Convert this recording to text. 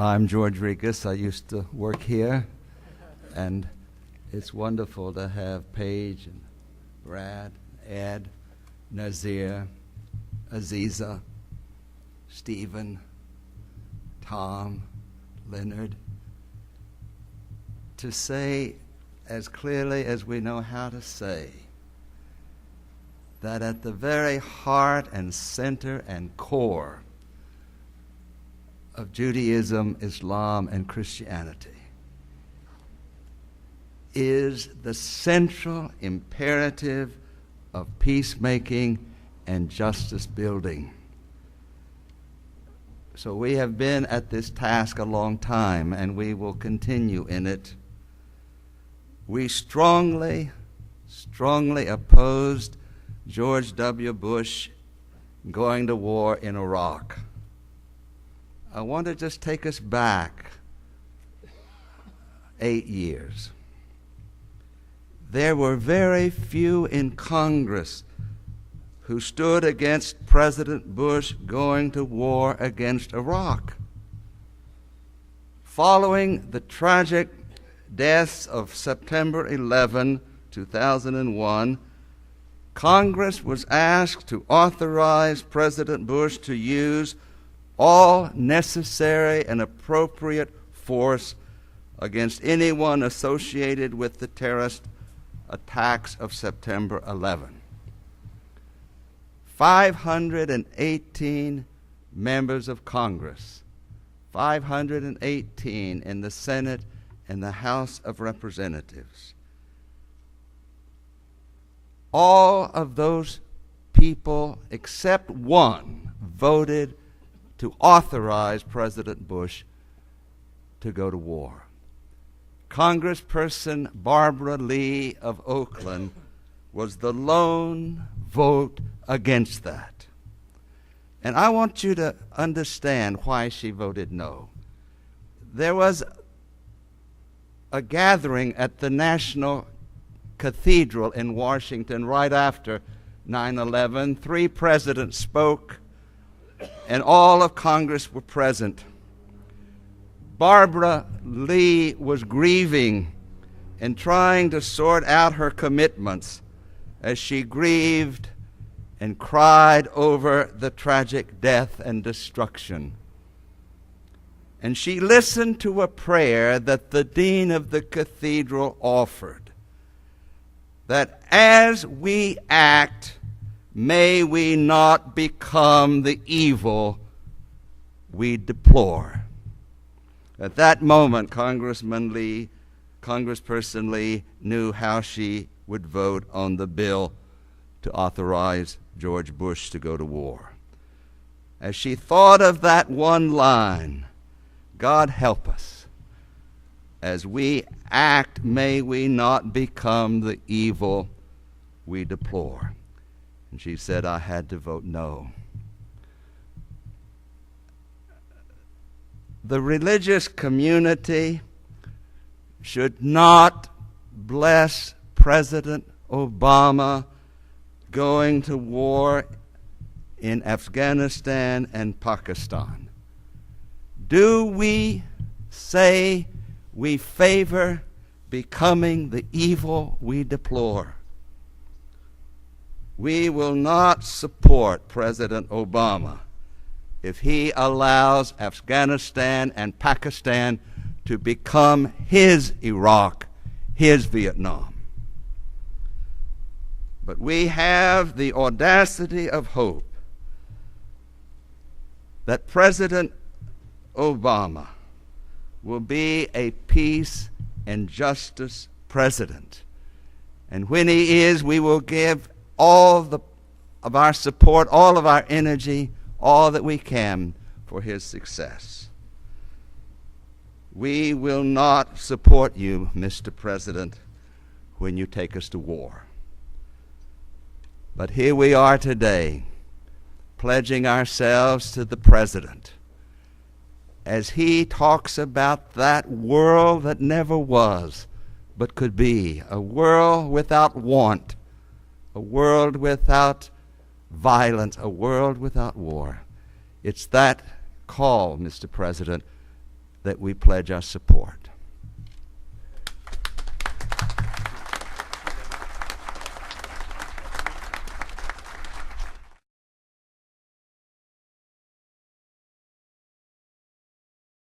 I'm George Regas. I used to work here, and it's wonderful to have Paige and Brad, Ed, Nazir, Aziza, Stephen, Tom, Leonard, to say as clearly as we know how to say that at the very heart and center and core of Judaism, Islam, and Christianity is the central imperative of peacemaking and justice building. So we have been at this task a long time, and we will continue in it. We strongly opposed George W. Bush going to war in Iraq. I want to just take us back 8 years. There were very few in Congress who stood against President Bush going to war against Iraq. Following the tragic deaths of September 11, 2001, Congress was asked to authorize President Bush to use all necessary and appropriate force against anyone associated with the terrorist attacks of September 11. 518 members of Congress, 518 in the Senate and the House of Representatives. All of those people, except one, voted to authorize President Bush to go to war. Congressperson Barbara Lee of Oakland was the lone vote against that. And I want you to understand why she voted no. There was a gathering at the National Cathedral in Washington right after 9/11. 3 presidents spoke, and all of Congress were present. Barbara Lee was grieving and trying to sort out her commitments as she grieved and cried over the tragic death and destruction. And she listened to a prayer that the dean of the cathedral offered, that as we act, may we not become the evil we deplore. At that moment, Congressperson Lee knew how she would vote on the bill to authorize George Bush to go to war. As she thought of that one line, God help us, as we act, may we not become the evil we deplore. And she said, I had to vote no. The religious community should not bless President Obama going to war in Afghanistan and Pakistan. Do we say we favor becoming the evil we deplore? We will not support President Obama if he allows Afghanistan and Pakistan to become his Iraq, his Vietnam. But we have the audacity of hope that President Obama will be a peace and justice president. And when he is, we will give all of our support, all of our energy, all that we can for his success. We will not support you, Mr. President, when you take us to war. But here we are today, pledging ourselves to the President as he talks about that world that never was but could be, a world without want, a world without violence, a world without war. It's that call, Mr. President, that we pledge our support.